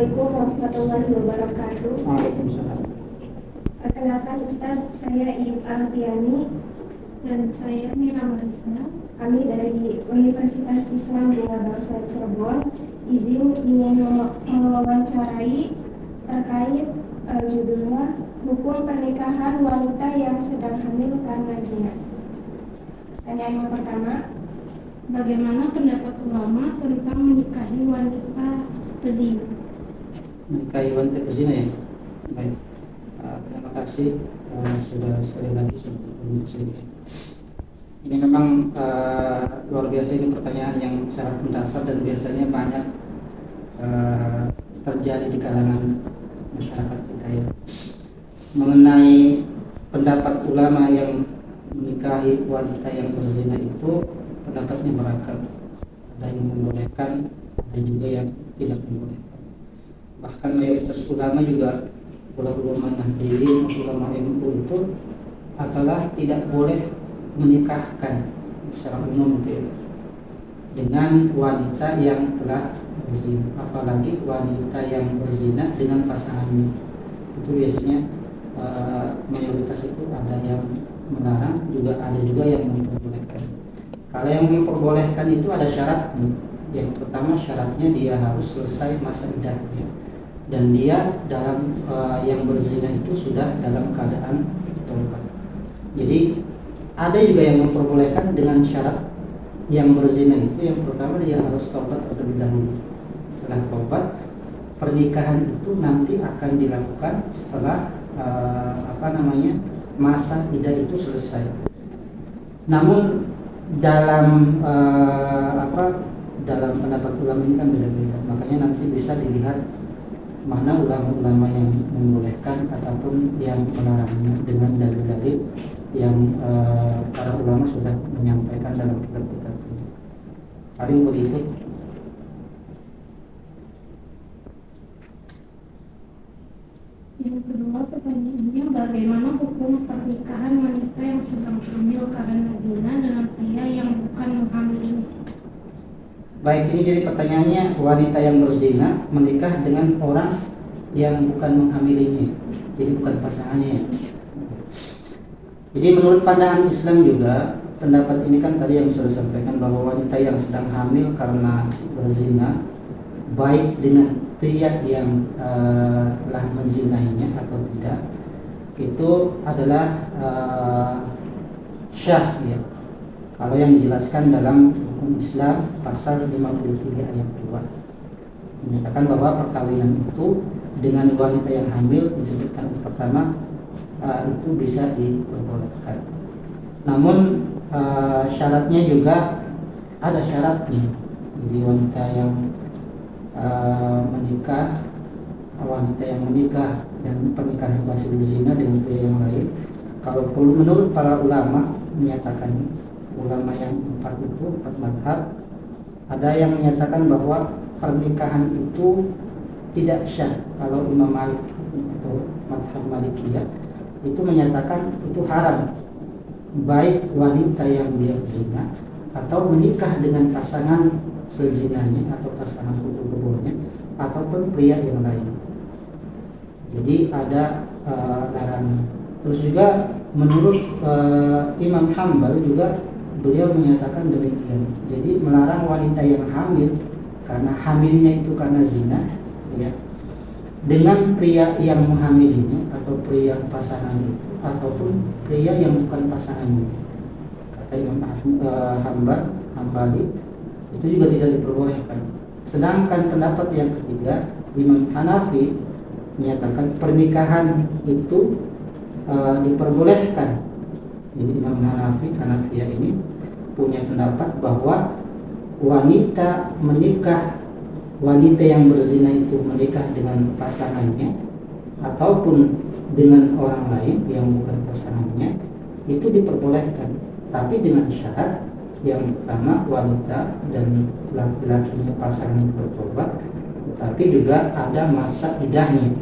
Assalamualaikum warahmatullahi wabarakatuh. Waalaikumsalam. Perkenalkan Ustaz, saya Iyub Alfiani Dan saya Mira Marisa. Kami dari Universitas Islam Bina Bangsa Cirebon. Izin ingin mewawancarai terkait judulnya Hukum Pernikahan Wanita yang Sedang Hamil Karena Zina. Pertanyaan yang pertama, Bagaimana pendapat ulama tentang menikahi wanita pezina? Menikahi wanita pezina ya. Baik. Terima kasih sudah sekali lagi sebelum. Ini memang luar biasa, ini pertanyaan yang sangat mendasar dan biasanya banyak terjadi di kalangan masyarakat kita ya. Mengenai pendapat ulama yang menikahi wanita yang berzina itu pendapatnya beragam. Ada yang membolehkan, ada juga yang tidak membolehkan. Bahkan mayoritas ulama juga, ulama Nahdliyin, ulama MU itu adalah tidak boleh menikahkan secara umum dengan wanita yang telah berzina, apalagi wanita yang berzina dengan pasangannya. Itu biasanya mayoritas itu ada yang melarang, juga ada juga yang memperbolehkan. Kalau yang memperbolehkan itu ada syaratnya. Yang pertama, syaratnya dia harus selesai masa iddahnya dan dia dalam yang berzina itu sudah dalam keadaan taubat. Jadi ada juga yang memperbolehkan dengan syarat yang berzina itu yang pertama dia harus taubat terlebih dahulu. Setelah taubat, pernikahan itu nanti akan dilakukan setelah masa iddah itu selesai. Namun dalam dalam pendapat ulama ini kan beda-beda. Makanya nanti bisa dilihat mana ulama-ulama yang membolehkan ataupun yang melarangnya dengan dalil-dalil yang para ulama sudah menyampaikan dalam kitab-kitab ini. Paling begitu. Yang kedua pertanyaannya, bagaimana hukum pernikahan wanita yang sedang hamil karena zina dengan pria yang bukan menghamilinya? Baik, ini jadi pertanyaannya, wanita yang berzina menikah dengan orang yang bukan menghamilinya, jadi bukan pasangannya. Jadi menurut pandangan Islam juga, pendapat ini kan tadi yang sudah sampaikan bahwa wanita yang sedang hamil karena berzina, baik dengan pria yang telah menzinainya atau tidak, itu adalah syah ya. Kalau yang dijelaskan dalam hukum Islam pasal 53 ayat 2 menyatakan bahwa perkawinan itu dengan wanita yang hamil disebutkan pertama itu bisa diperbolehkan. Namun syaratnya juga ada syaratnya. Jadi wanita yang menikah dan pernikahan hasil zina dengan pria yang lain, kalau perlu menurut para ulama menyatakan, ulama yang empat mazhab, ada yang menyatakan bahwa pernikahan itu tidak syah. Kalau Imam Malik atau mazhab Malikiyah itu menyatakan itu haram, baik wanita yang dia zina atau menikah dengan pasangan sezinanya atau pasangan kubu-kubunya ataupun pria yang lain. Jadi ada larangan. Terus juga menurut Imam Hambal juga beliau menyatakan demikian. Jadi melarang wanita yang hamil karena hamilnya itu karena zina ya, dengan pria yang menghamilinya atau pria pasangan itu ataupun pria yang bukan pasangannya. Kata Imam Hambali itu juga tidak diperbolehkan. Sedangkan pendapat yang ketiga, Imam Hanafi menyatakan pernikahan itu diperbolehkan. Jadi Imam Hanafiyah ini punya pendapat bahwa wanita yang berzina itu menikah dengan pasangannya ataupun dengan orang lain yang bukan pasangannya itu diperbolehkan, tapi dengan syarat yang pertama wanita dan laki-lakinya pasangan bertobat, tetapi juga ada masa iddahnya.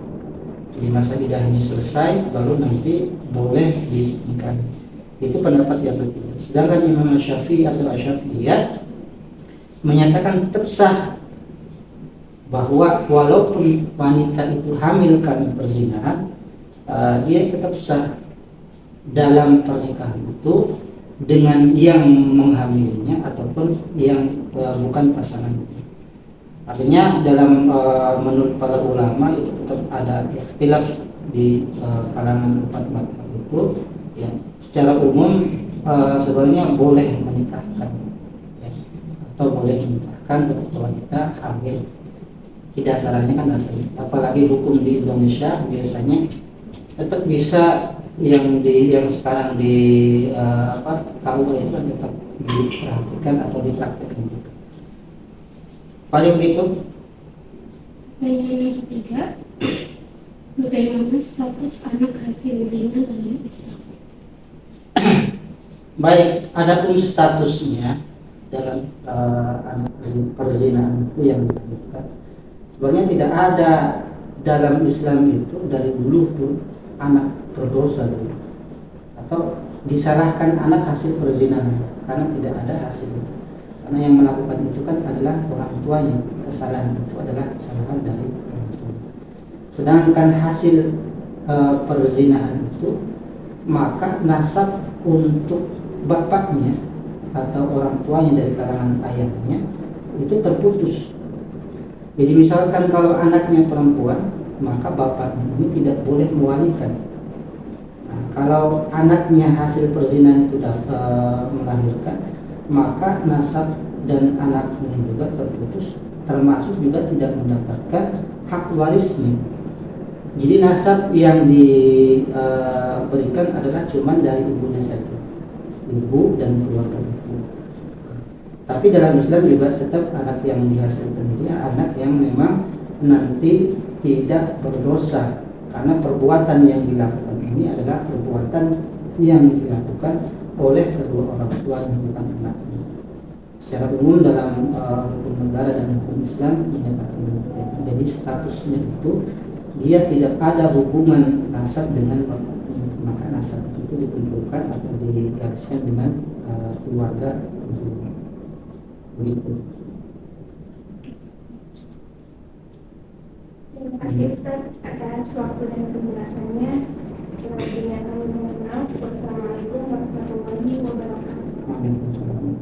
Jadi masa idah ini selesai baru nanti boleh dinikahi. Itu pendapat yang ketiga. Sedangkan Imam Syafi'i atau Asy-Syafi'iyah menyatakan tetap sah bahwa walaupun wanita itu hamil karena perzinahan, dia tetap sah dalam pernikahan itu dengan yang menghamilinya ataupun yang bukan pasangannya. Artinya dalam menurut para ulama itu tetap ada ikhtilaf di kalangan empat mazhab itu, ya, secara umum sebenarnya boleh menikahkan, ya, atau boleh menikahkan ketika wanita hamil. Dasarnya kan dasarnya, apalagi hukum di Indonesia biasanya tetap bisa yang sekarang di KUA itu kan tetap diperhatikan atau dipraktikkan juga. Paling itu. Pertanyaan yang ketiga, bagaimana status anak hasil zina dalam Islam? Baik, adapun statusnya dalam anak perzinahan itu yang dilakukan, sebenarnya tidak ada dalam Islam itu dari dulu pun anak berdosa dulu, atau disalahkan anak hasil perzinahan, karena tidak ada hasil. Karena yang melakukan itu kan adalah orang tuanya, kesalahan itu adalah kesalahan dari orang tua. Sedangkan hasil perzinahan itu, maka nasab untuk bapaknya atau orang tuanya dari kalangan ayahnya itu terputus. Jadi misalkan kalau anaknya perempuan, maka bapaknya ini tidak boleh mewalikan. Nah, kalau anaknya hasil perzinahan itu melahirkan, maka nasab dan anaknya juga terputus, termasuk juga tidak mendapatkan hak warisnya. Jadi nasab yang diberikan adalah cuma dari ibunya saja, ibu dan keluarga ibu. Tapi dalam Islam juga tetap anak yang dihasilkan ini anak yang memang nanti tidak berdosa, karena perbuatan yang dilakukan ini adalah perbuatan yang dilakukan oleh kedua orang tuanya, bukan anaknya. Secara umum dalam hukum negara dan hukum Islam menyatakan demikian. Jadi statusnya itu dia tidak ada hubungan nasab dengan bapaknya, maka nasab itu dikumpulkan atau digariskan dengan keluarga begitu. Terima kasih Ustaz atas waktu dan penjelasannya. Dengan kami mohon maaf. Wassalamualaikum warahmatullahi wabarakatuh. Waalaikumsalam.